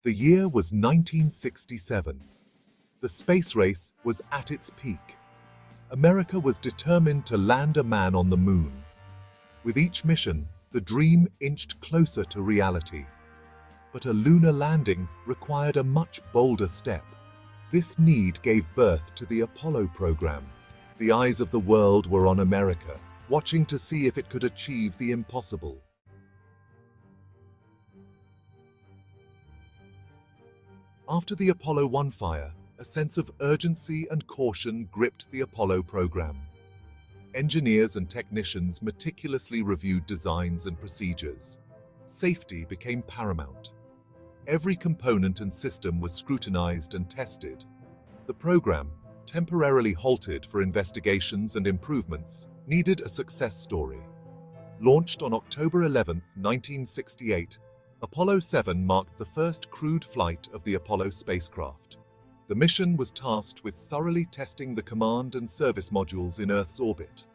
The year was 1967. The space race was at its peak. America was determined to land a man on the moon. With each mission, the dream inched closer to reality. But a lunar landing required a much bolder step. This need gave birth to the Apollo program. The eyes of the world were on America, watching to see if it could achieve the impossible. After the Apollo 1 fire, a sense of urgency and caution gripped the Apollo program. Engineers and technicians meticulously reviewed designs and procedures. Safety became paramount. Every component and system was scrutinized and tested. The program, temporarily halted for investigations and improvements, needed a success story. Launched on October 11, 1968, Apollo 7 marked the first crewed flight of the Apollo spacecraft. The mission was tasked with thoroughly testing the command and service modules in Earth's orbit.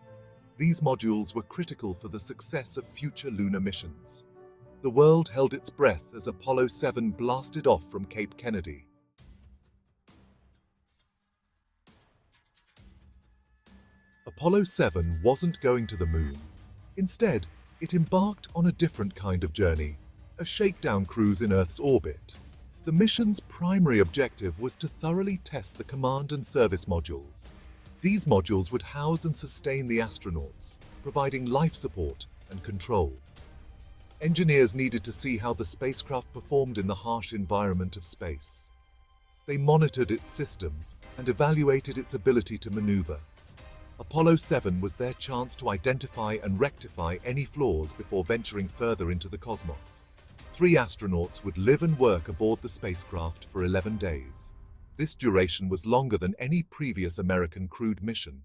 These modules were critical for the success of future lunar missions. The world held its breath as Apollo 7 blasted off from Cape Kennedy. Apollo 7 wasn't going to the moon. Instead, it embarked on a different kind of journey, a shakedown cruise in Earth's orbit. The mission's primary objective was to thoroughly test the command and service modules. These modules would house and sustain the astronauts, providing life support and control. Engineers needed to see how the spacecraft performed in the harsh environment of space. They monitored its systems and evaluated its ability to maneuver. Apollo 7 was their chance to identify and rectify any flaws before venturing further into the cosmos. 3 astronauts would live and work aboard the spacecraft for 11 days. This duration was longer than any previous American crewed mission.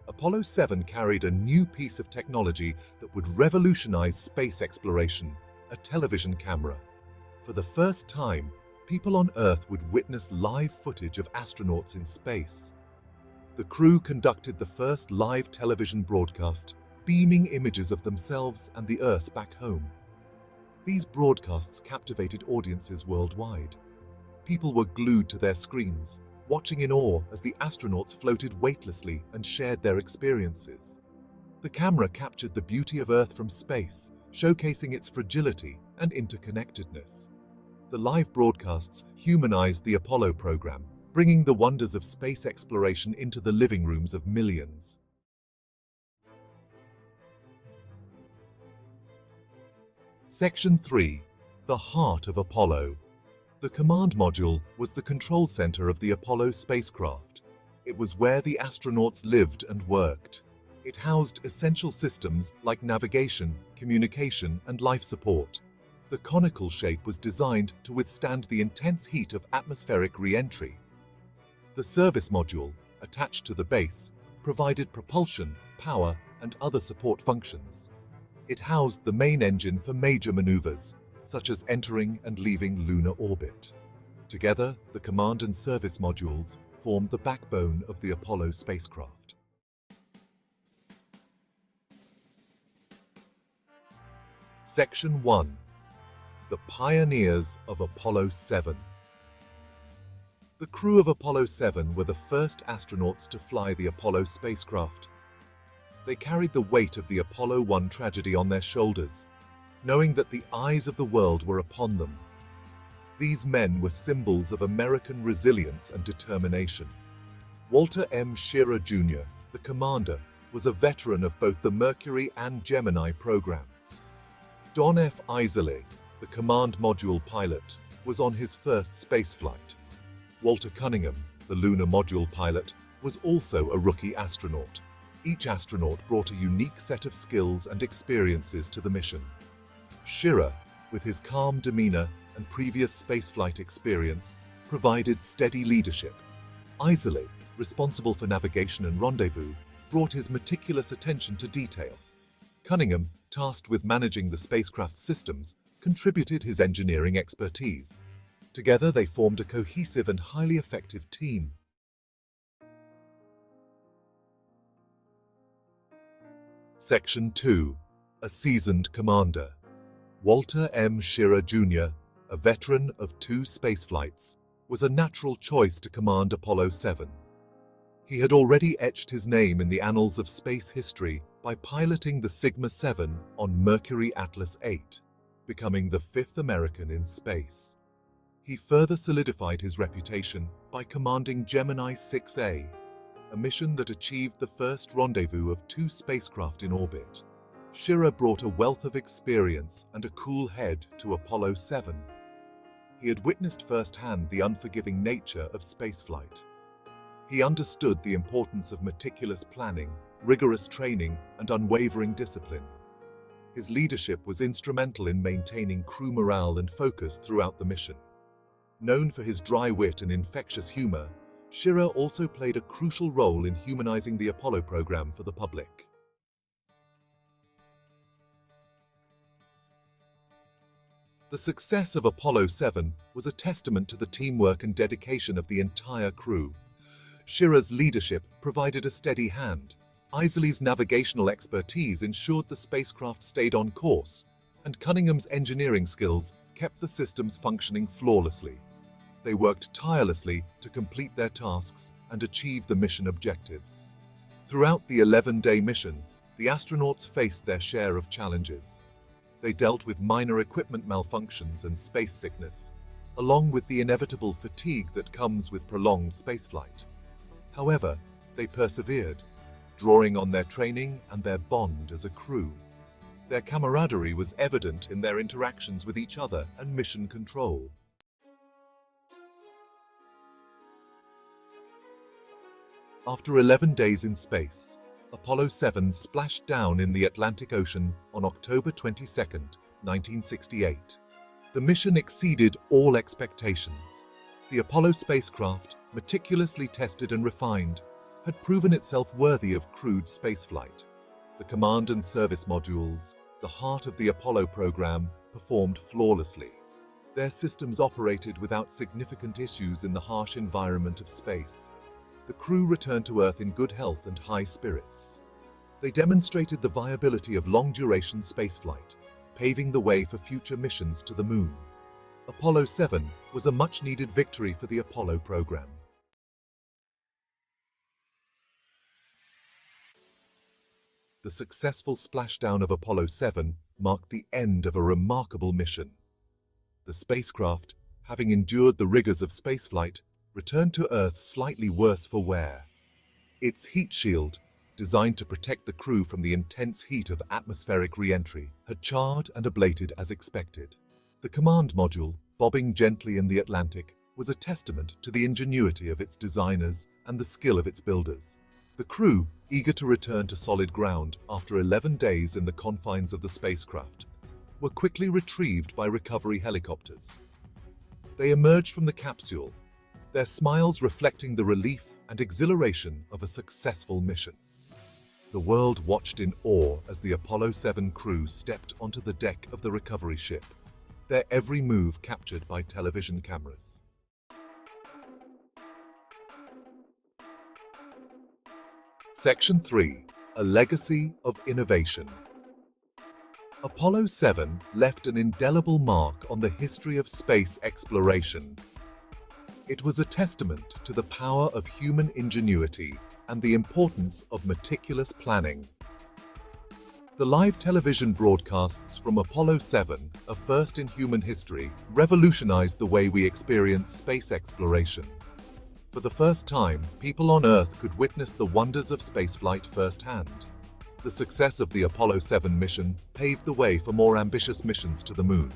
Apollo 7 carried a new piece of technology that would revolutionize space exploration, a television camera. For the first time, people on Earth would witness live footage of astronauts in space. The crew conducted the first live television broadcast, beaming images of themselves and the Earth back home. These broadcasts captivated audiences worldwide. People were glued to their screens, watching in awe as the astronauts floated weightlessly and shared their experiences. The camera captured the beauty of Earth from space, showcasing its fragility and interconnectedness. The live broadcasts humanized the Apollo program, bringing the wonders of space exploration into the living rooms of millions. Section 3. The Heart of Apollo. The command module was the control center of the Apollo spacecraft. It was where the astronauts lived and worked. It housed essential systems like navigation, communication, and life support. The conical shape was designed to withstand the intense heat of atmospheric re-entry. The service module, attached to the base, provided propulsion, power, and other support functions. It housed the main engine for major maneuvers, such as entering and leaving lunar orbit. Together, the command and service modules formed the backbone of the Apollo spacecraft. Section 1. The Pioneers of Apollo 7. The crew of Apollo 7 were the first astronauts to fly the Apollo spacecraft. They carried the weight of the Apollo 1 tragedy on their shoulders, knowing that the eyes of the world were upon them. These men were symbols of American resilience and determination. Walter M. Schirra Jr., the commander, was a veteran of both the Mercury and Gemini programs. Don F. Eisele, the command module pilot, was on his first spaceflight. Walter Cunningham, the lunar module pilot, was also a rookie astronaut. Each astronaut brought a unique set of skills and experiences to the mission. Schirra, with his calm demeanor and previous spaceflight experience, provided steady leadership. Eisele, responsible for navigation and rendezvous, brought his meticulous attention to detail. Cunningham, tasked with managing the spacecraft's systems, contributed his engineering expertise. Together they formed a cohesive and highly effective team. Section 2. A seasoned commander. Walter M. Schirra Jr., a veteran of 2 spaceflights, was a natural choice to command Apollo 7. He had already etched his name in the annals of space history by piloting the Sigma 7 on Mercury Atlas 8, becoming the 5th American in space. He further solidified his reputation by commanding Gemini 6A, a mission that achieved the first rendezvous of 2 spacecraft in orbit. Schirra brought a wealth of experience and a cool head to Apollo 7. He had witnessed firsthand the unforgiving nature of spaceflight. He understood the importance of meticulous planning, rigorous training, and unwavering discipline. His leadership was instrumental in maintaining crew morale and focus throughout the mission. Known for his dry wit and infectious humor, Schirra also played a crucial role in humanizing the Apollo program for the public. The success of Apollo 7 was a testament to the teamwork and dedication of the entire crew. Schirra's leadership provided a steady hand. Eisele's navigational expertise ensured the spacecraft stayed on course, and Cunningham's engineering skills kept the systems functioning flawlessly. They worked tirelessly to complete their tasks and achieve the mission objectives. Throughout the 11-day mission, the astronauts faced their share of challenges. They dealt with minor equipment malfunctions and space sickness, along with the inevitable fatigue that comes with prolonged spaceflight. However, they persevered, drawing on their training and their bond as a crew. Their camaraderie was evident in their interactions with each other and mission control. After 11 days in space, Apollo 7 splashed down in the Atlantic Ocean on October 22, 1968. The mission exceeded all expectations. The Apollo spacecraft, meticulously tested and refined, had proven itself worthy of crewed spaceflight. The command and service modules, the heart of the Apollo program, performed flawlessly. Their systems operated without significant issues in the harsh environment of space. The crew returned to Earth in good health and high spirits. They demonstrated the viability of long-duration spaceflight, paving the way for future missions to the Moon. Apollo 7 was a much-needed victory for the Apollo program. The successful splashdown of Apollo 7 marked the end of a remarkable mission. The spacecraft, having endured the rigors of spaceflight, returned to Earth slightly worse for wear. Its heat shield, designed to protect the crew from the intense heat of atmospheric re-entry, had charred and ablated as expected. The command module, bobbing gently in the Atlantic, was a testament to the ingenuity of its designers and the skill of its builders. The crew, eager to return to solid ground after 11 days in the confines of the spacecraft, were quickly retrieved by recovery helicopters. They emerged from the capsule, their smiles reflecting the relief and exhilaration of a successful mission. The world watched in awe as the Apollo 7 crew stepped onto the deck of the recovery ship, their every move captured by television cameras. Section 3. A Legacy of Innovation. Apollo 7 left an indelible mark on the history of space exploration. It was a testament to the power of human ingenuity and the importance of meticulous planning. The live television broadcasts from Apollo 7, a first in human history, revolutionized the way we experience space exploration. For the first time, people on Earth could witness the wonders of spaceflight firsthand. The success of the Apollo 7 mission paved the way for more ambitious missions to the Moon.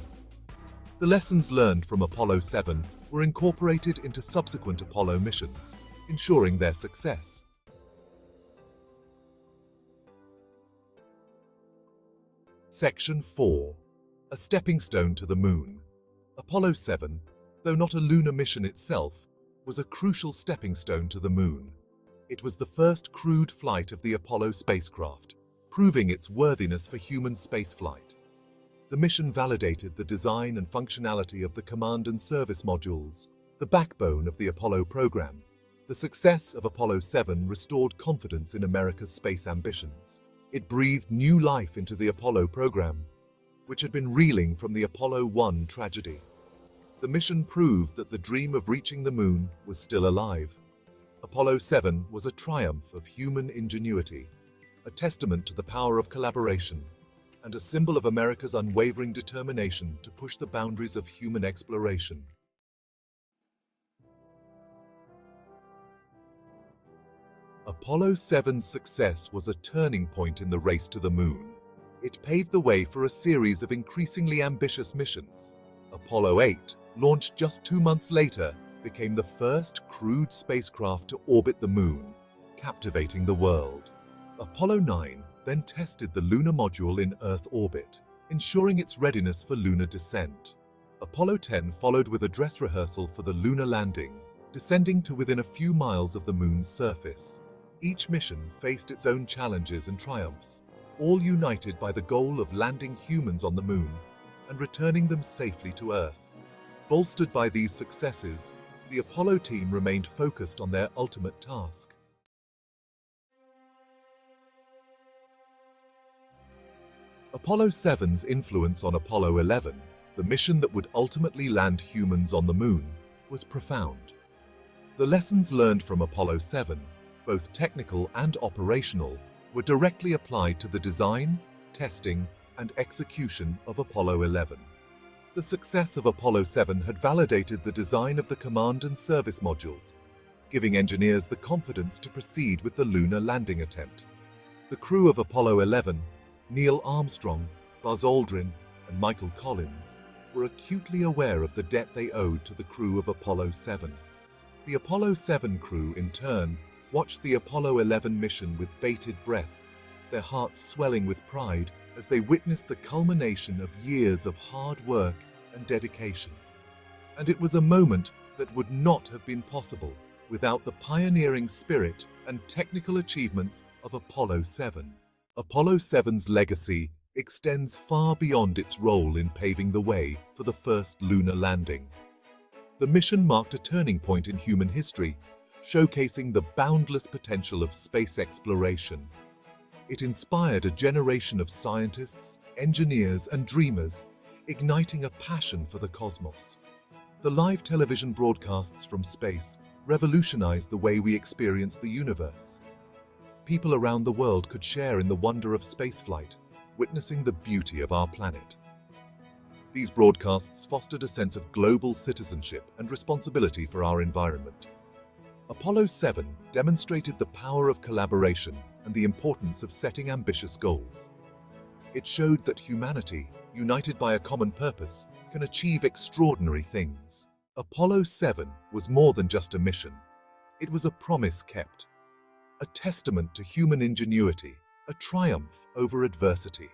The lessons learned from Apollo 7 were incorporated into subsequent Apollo missions, ensuring their success. Section 4. A Stepping Stone to the Moon. Apollo 7, though not a lunar mission itself, was a crucial stepping stone to the Moon. It was the first crewed flight of the Apollo spacecraft, proving its worthiness for human spaceflight. The mission validated the design and functionality of the command and service modules, the backbone of the Apollo program. The success of Apollo 7 restored confidence in America's space ambitions. It breathed new life into the Apollo program, which had been reeling from the Apollo 1 tragedy. The mission proved that the dream of reaching the moon was still alive. Apollo 7 was a triumph of human ingenuity, a testament to the power of collaboration, and a symbol of America's unwavering determination to push the boundaries of human exploration. Apollo 7's success was a turning point in the race to the moon. It paved the way for a series of increasingly ambitious missions. Apollo 8, launched just 2 months later, became the first crewed spacecraft to orbit the moon, captivating the world. Apollo 9 then tested the lunar module in Earth orbit, ensuring its readiness for lunar descent. Apollo 10 followed with a dress rehearsal for the lunar landing, descending to within a few miles of the moon's surface. Each mission faced its own challenges and triumphs, all united by the goal of landing humans on the moon and returning them safely to Earth. Bolstered by these successes, the Apollo team remained focused on their ultimate task. Apollo 7's influence on Apollo 11, the mission that would ultimately land humans on the moon, was profound. The lessons learned from Apollo 7, both technical and operational, were directly applied to the design, testing, and execution of Apollo 11. The success of Apollo 7 had validated the design of the command and service modules, giving engineers the confidence to proceed with the lunar landing attempt. The crew of Apollo 11, Neil Armstrong, Buzz Aldrin, and Michael Collins, were acutely aware of the debt they owed to the crew of Apollo 7. The Apollo 7 crew, in turn, watched the Apollo 11 mission with bated breath, their hearts swelling with pride as they witnessed the culmination of years of hard work and dedication. And it was a moment that would not have been possible without the pioneering spirit and technical achievements of Apollo 7. Apollo 7's legacy extends far beyond its role in paving the way for the first lunar landing. The mission marked a turning point in human history, showcasing the boundless potential of space exploration. It inspired a generation of scientists, engineers, and dreamers, igniting a passion for the cosmos. The live television broadcasts from space revolutionized the way we experience the universe. People around the world could share in the wonder of spaceflight, witnessing the beauty of our planet. These broadcasts fostered a sense of global citizenship and responsibility for our environment. Apollo 7 demonstrated the power of collaboration and the importance of setting ambitious goals. It showed that humanity, united by a common purpose, can achieve extraordinary things. Apollo 7 was more than just a mission. It was a promise kept, a testament to human ingenuity, a triumph over adversity.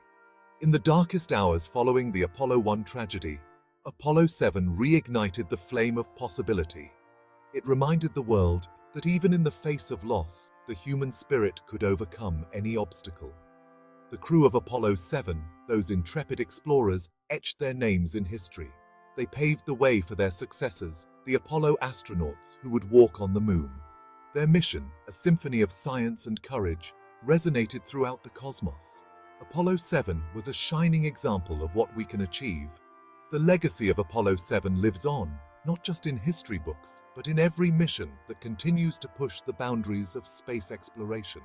In the darkest hours following the Apollo 1 tragedy, Apollo 7 reignited the flame of possibility. It reminded the world that even in the face of loss, the human spirit could overcome any obstacle. The crew of Apollo 7, those intrepid explorers, etched their names in history. They paved the way for their successors, the Apollo astronauts who would walk on the moon. Their mission, a symphony of science and courage, resonated throughout the cosmos. Apollo 7 was a shining example of what we can achieve. The legacy of Apollo 7 lives on, not just in history books, but in every mission that continues to push the boundaries of space exploration.